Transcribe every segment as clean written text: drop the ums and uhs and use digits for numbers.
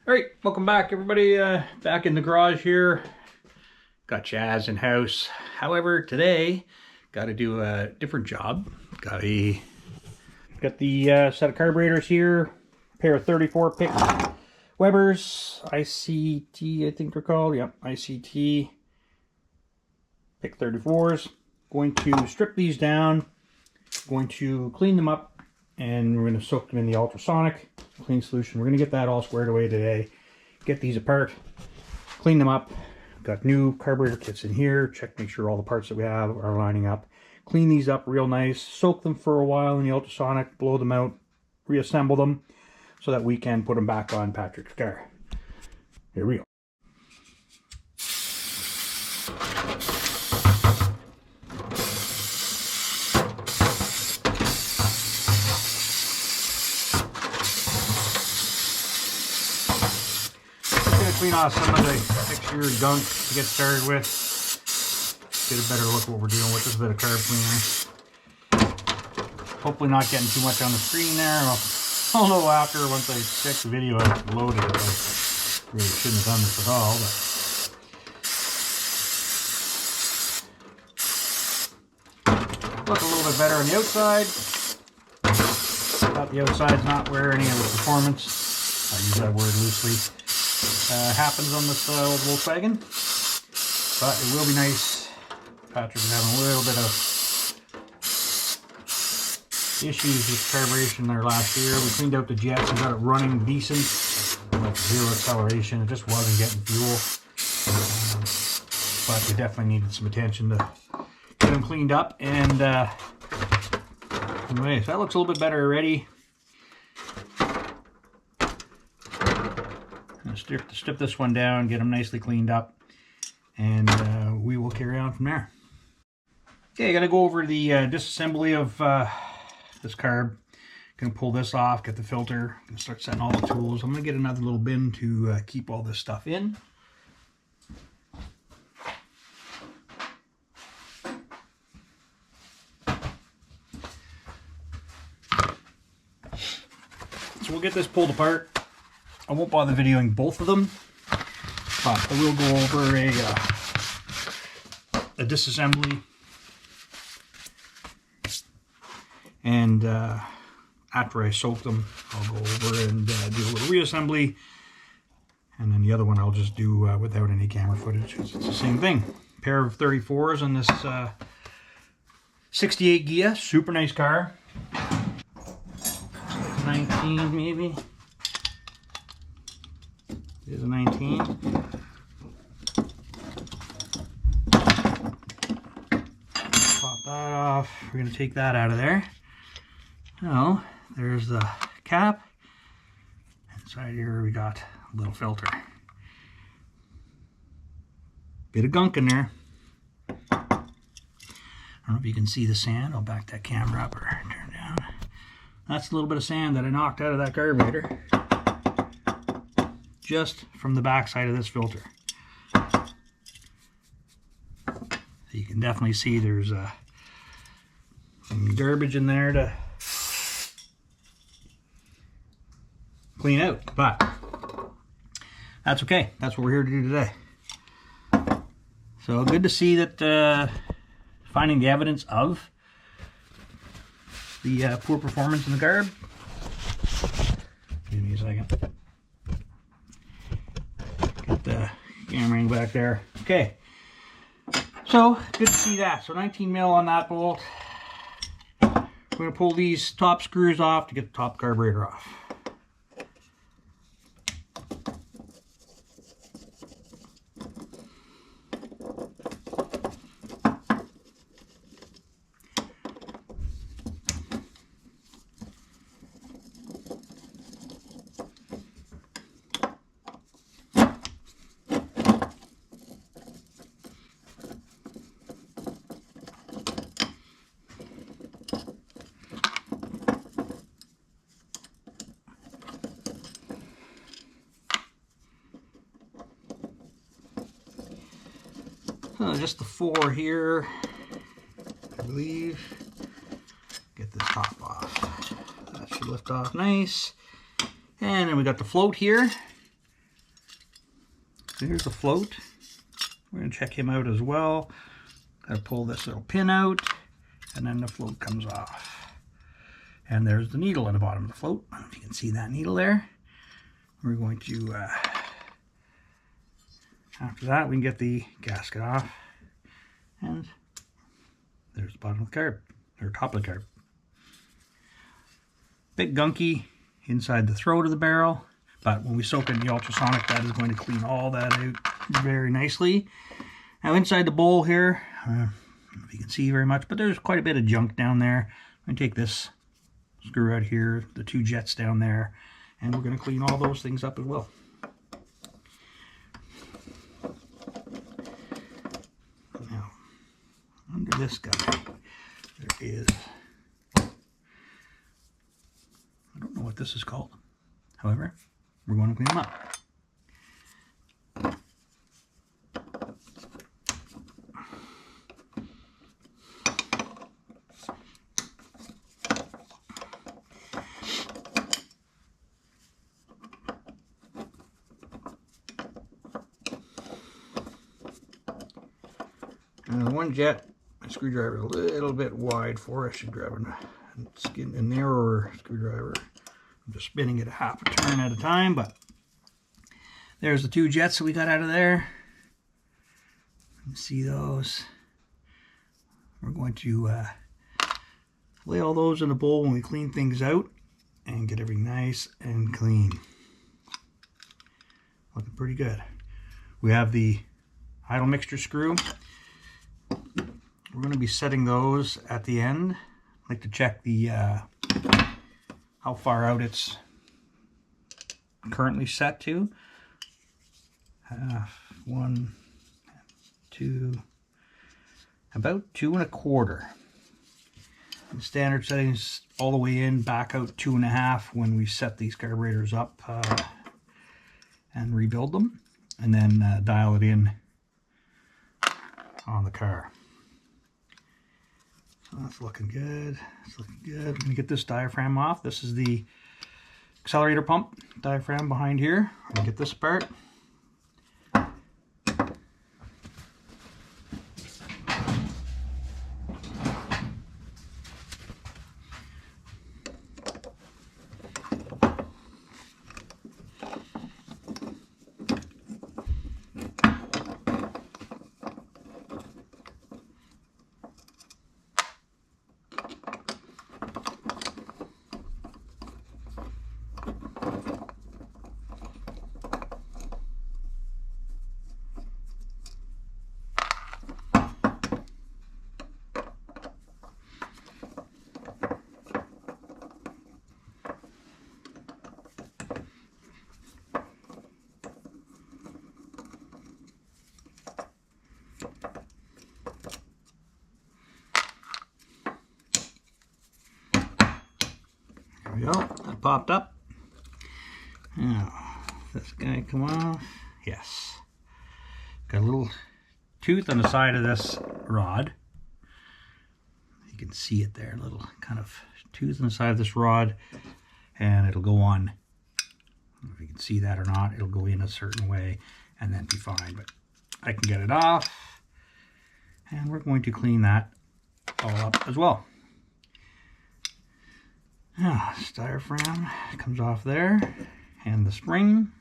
All right, welcome back, everybody. Back in the garage here. Got Jazz in house. However, today got to do a different job. Got the set of carburetors here. Pair of 34 pick Webers ICT, I think they're called. Yep, ICT pick 34s. Going to strip these down. Going to clean them up, and we're going to soak them in the ultrasonic clean solution. We're going to get that all squared away today. Get these apart, clean them up. Got new carburetor kits in here. Check, make sure all the parts that we have are lining up. Clean these up real nice. Soak them for a while in the ultrasonic. Blow them out. Reassemble them so that we can put them back on Patrick's car. Here we go. Clean off some of the exterior gunk to get started with. Get a better look at what we're dealing with. This is a bit of carb cleaner. Hopefully not getting too much on the screen there. I'll know after, once I check the video out loaded, I really shouldn't have done this at all. But look a little bit better on the outside. Thought the outside's not where any of the performance, I use that word loosely, happens on this old Volkswagen, but it will be nice. Patrick is having a little bit of issues with carburation there last year. We cleaned out the jets and got it running decent, like zero acceleration. It just wasn't getting fuel, but we definitely needed some attention to get them cleaned up. And anyway, so that looks a little bit better already. Strip this one down, get them nicely cleaned up, and we will carry on from there. Okay, I gotta go over the disassembly of this carb. Gonna pull this off, get the filter, gonna start setting all the tools. I'm gonna get another little bin to keep all this stuff in. So we'll get this pulled apart. I won't bother videoing both of them, but I will go over a disassembly, and after I soak them, I'll go over and do a little reassembly, and then the other one I'll just do without any camera footage. It's the same thing. Pair of 34s on this 68 Gia, super nice car. 19 maybe. It is a 19. Pop that off. We're going to take that out of there. Now, there's the cap. Inside here we got a little filter. Bit of gunk in there. I don't know if you can see the sand. I'll back that camera up or turn down. That's a little bit of sand that I knocked out of that carburetor, just from the back side of this filter. So you can definitely see there's some garbage in there to clean out, but that's okay. That's what we're here to do today. So good to see that finding the evidence of the poor performance in the carb. Give me a second. Get the camera angle back there. Okay, so good to see that. So 19 mil on that bolt. We're going to pull these top screws off to get the top carburetor off. Just the 4 here, I believe. Get this top off. That should lift off nice. And then we got the float here. So here's the float. We're going to check him out as well. Got to pull this little pin out, and then the float comes off. And there's the needle on the bottom of the float. I don't know if you can see that needle there. We're going to, after that, we can get the gasket off. And there's the bottom of the carb, or top of the carb. Bit gunky inside the throat of the barrel, but when we soak it in the ultrasonic, that is going to clean all that out very nicely. Now inside the bowl here, I don't know if you can see very much, but there's quite a bit of junk down there. I'm going to take this screw out here, the 2 jets down there, and we're going to clean all those things up as well. Now, under this guy, there is, I don't know what this is called. However, we're going to clean them up. Now, the one jet, my screwdriver a little bit wide for. I should grab a narrower screwdriver. I'm just spinning it a half a turn at a time, but there's the 2 jets that we got out of there. You can see those. We're going to lay all those in a bowl when we clean things out and get everything nice and clean. Looking pretty good. We have the idle mixture screw. We're going to be setting those at the end. I like to check the how far out it's currently set to. Half, 1, 2, about 2 1/4. The standard settings all the way in, back out 2 1/2 when we set these carburetors up and rebuild them, and then dial it in on the car. So that's looking good. It's looking good. I'm gonna get this diaphragm off. This is the accelerator pump diaphragm behind here. I'm gonna get this apart. There we go, that popped up. Now, this guy come off. Yes. Got a little tooth on the side of this rod. You can see it there, a little kind of tooth on the side of this rod, and it'll go on. I don't know if you can see that or not. It'll go in a certain way and then be fine, but I can get it off, and we're going to clean that all up as well. Now, this diaphragm comes off there, and the spring.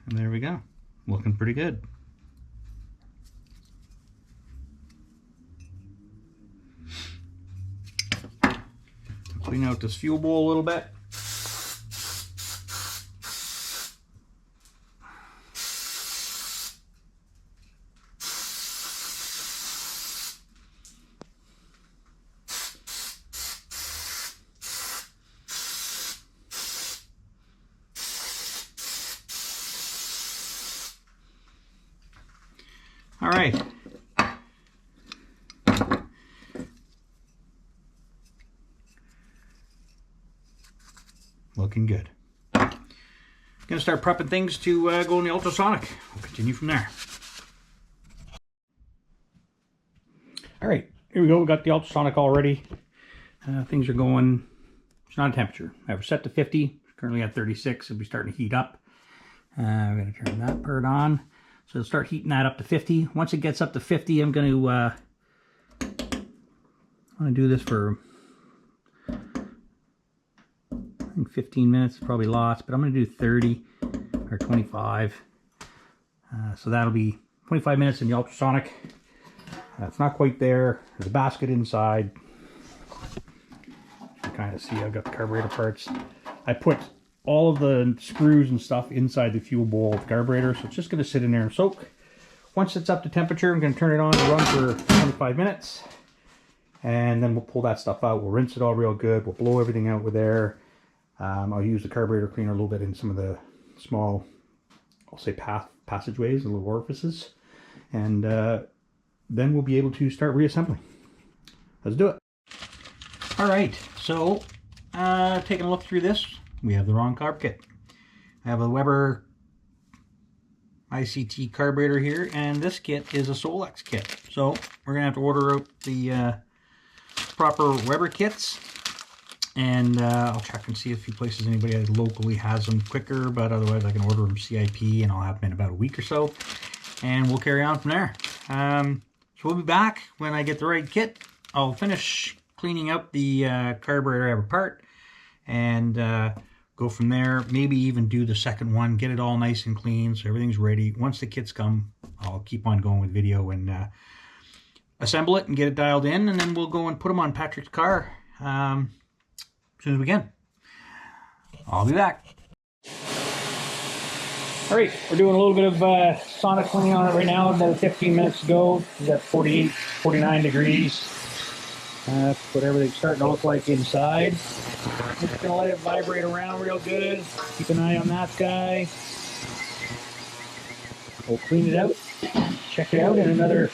And there we go. Looking pretty good. Clean out this fuel bowl a little bit. All right. Looking good. Gonna start prepping things to go in the ultrasonic. We'll continue from there. All right, here we go. We got the ultrasonic all ready. Things are going. It's not a temperature. I have it set to 50. currently at 36. It'll be starting to heat up. We're going to turn that part on. So it'll start heating that up to 50. Once it gets up to 50, I'm going to do this for, I think 15 minutes, probably lots, but I'm going to do 30 or 25. So that'll be 25 minutes in the ultrasonic. It's not quite there. There's a basket inside. You can kind of see I've got the carburetor parts. I put all of the screws and stuff inside the fuel bowl of the carburetor, so it's just going to sit in there and soak. Once it's up to temperature, I'm going to turn it on and run for 25 minutes. And then we'll pull that stuff out. We'll rinse it all real good. We'll blow everything out with air. I'll use the carburetor cleaner a little bit in some of the small, I'll say passageways, the little orifices. And then we'll be able to start reassembling. Let's do it. All right, so taking a look through this, we have the wrong carb kit. I have a Weber ICT carburetor here, and this kit is a Solex kit. So we're gonna have to order out the proper Weber kits, and I'll check and see if a few places anybody locally has them quicker, but otherwise I can order them CIP and I'll have them in about a week or so, and we'll carry on from there. So we'll be back when I get the right kit. I'll finish cleaning up the carburetor I have apart, and go from there. Maybe even do the second one, get it all nice and clean so everything's ready. Once the kits come, I'll keep on going with video and assemble it and get it dialed in, and then we'll go and put them on Patrick's car as soon as we can. I'll be back. All right, we're doing a little bit of sonic cleaning on it right now. About 15 minutes to go. We've got 48, 49 degrees. That's what everything's starting to look like inside. Just gonna let it vibrate around real good. Keep an eye on that guy. We'll clean it out. Check it out in another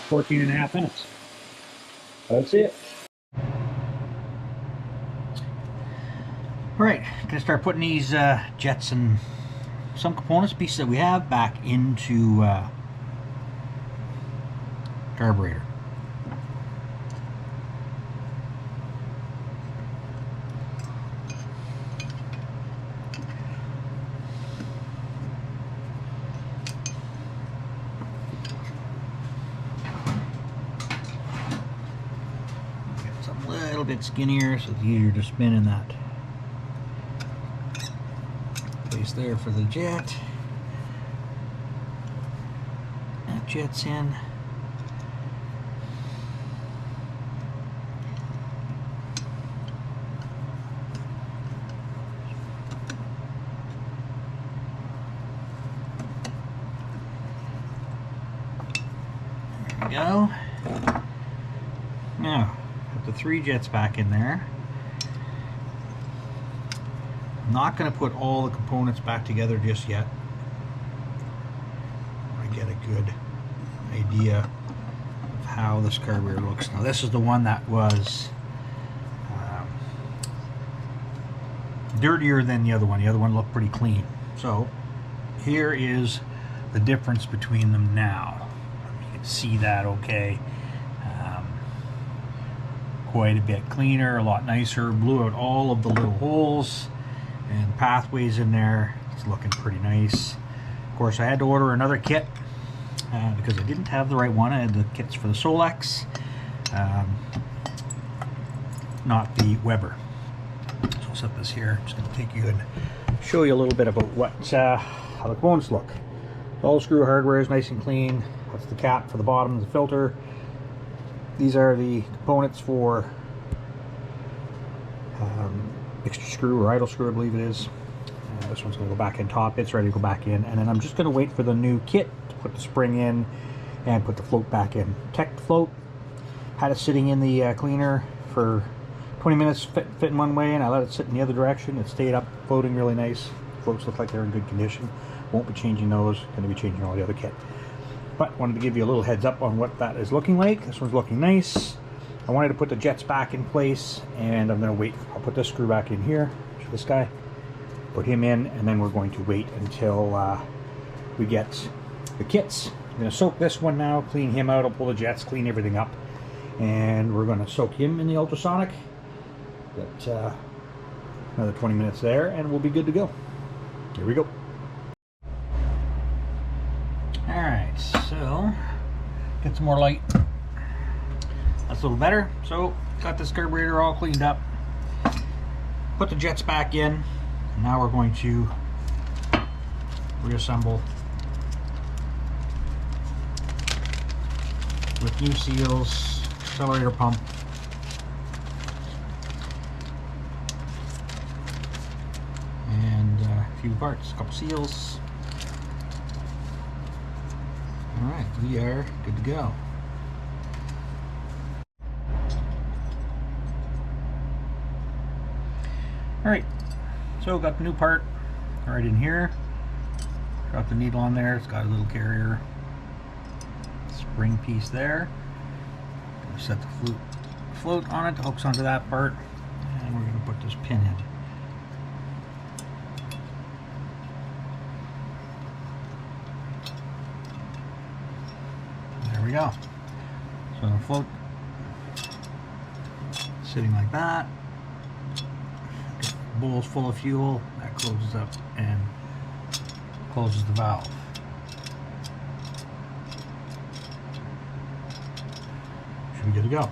14 and a half minutes. That's it. All right, gonna start putting these jets and some components, pieces that we have, back into carburetor. Get some a little bit skinnier so it's easier to spin in that place there for the jet. That jet's in. Go. Now, put the 3 jets back in there. I'm not going to put all the components back together just yet. I get a good idea of how this carburetor looks. Now, this is the one that was dirtier than the other one. The other one looked pretty clean. So, here is the difference between them now. See that okay. Quite a bit cleaner, a lot nicer. Blew out all of the little holes and pathways in there. It's looking pretty nice. Of course, I had to order another kit because I didn't have the right one. I had the kits for the Solex, not the Weber. So I'll set this here. I'm just going to take you and show you a little bit about what how the components look. All the screw hardware is nice and clean. That's the cap for the bottom of the filter. These are the components for extra screw or idle screw, I believe it is. This one's going to go back in top. It's ready to go back in. And then I'm just going to wait for the new kit to put the spring in and put the float back in. Tech float. Had it sitting in the cleaner for 20 minutes, fit in one way, and I let it sit in the other direction. It stayed up, floating really nice. Floats look like they're in good condition. Won't be changing those. Going to be changing all the other kit. But wanted to give you a little heads up on what that is looking like. This one's looking nice. I wanted to put the jets back in place, and I'm going to wait. I'll put this screw back in here. Show this guy. Put him in, and then we're going to wait until we get the kits. I'm going to soak this one now, clean him out. I'll pull the jets, clean everything up, and we're going to soak him in the ultrasonic. Got another 20 minutes there and we'll be good to go. Here we go. Alright, so get some more light. That's a little better. So got this carburetor all cleaned up. Put the jets back in. And now we're going to reassemble with new seals, accelerator pump, and a few parts, a couple seals. Alright, we are good to go. Alright, so got the new part right in here. Got the needle on there, it's got a little carrier spring piece there. Gonna set the float on it, hooks onto that part, and we're gonna put this pin in. There we go. So the float sitting like that. Bowl's full of fuel, that closes up and closes the valve. Should be good to go.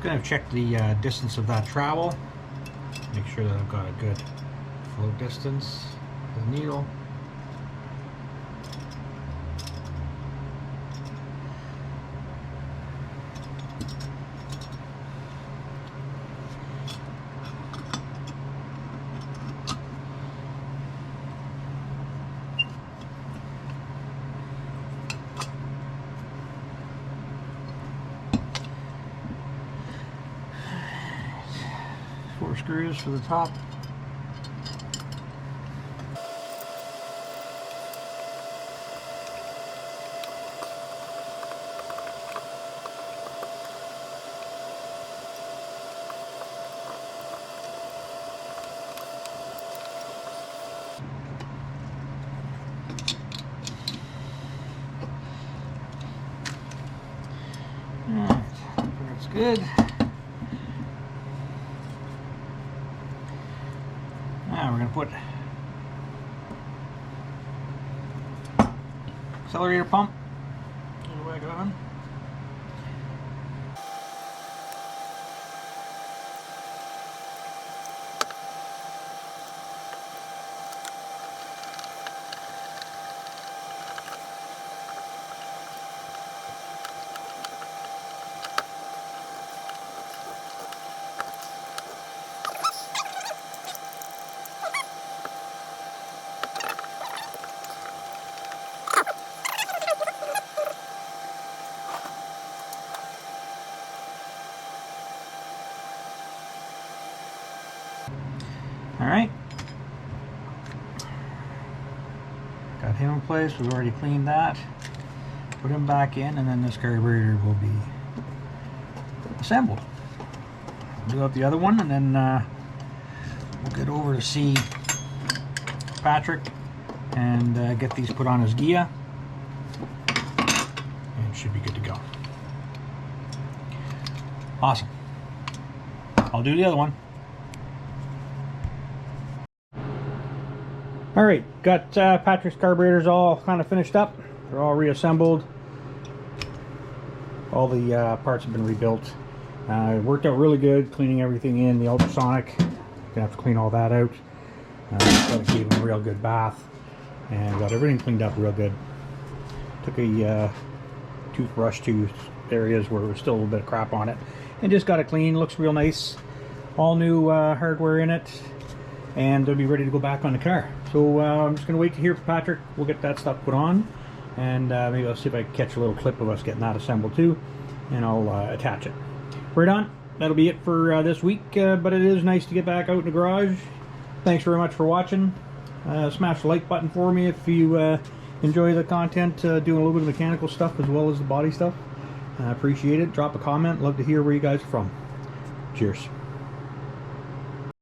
Gonna check the distance of that travel. Make sure that I've got a good float distance for the needle. Four screws for the top. Alright, that's good. Now we're going to put accelerator pump in the wagon. Alright, got him in place. We've already cleaned that, put him back in, and then this carburetor will be assembled. Do up the other one, and then we'll get over to see Patrick and get these put on his Gia, and it should be good to go. Awesome. I'll do the other one. Alright, got Patrick's carburetors all kind of finished up. They're all reassembled. All the parts have been rebuilt. It worked out really good, cleaning everything in, the ultrasonic. Gonna have to clean all that out. Gave him a real good bath. And got everything cleaned up real good. Took a toothbrush to areas where there was still a little bit of crap on it. And just got it clean, looks real nice. All new hardware in it. And they'll be ready to go back on the car. So I'm just going to wait to hear from Patrick. We'll get that stuff put on, and maybe I'll see if I can catch a little clip of us getting that assembled too, and I'll attach it. Right on. That'll be it for this week, but it is nice to get back out in the garage. Thanks very much for watching. Smash the like button for me if you enjoy the content, doing a little bit of mechanical stuff as well as the body stuff. I appreciate it. Drop a comment. Love to hear where you guys are from. Cheers.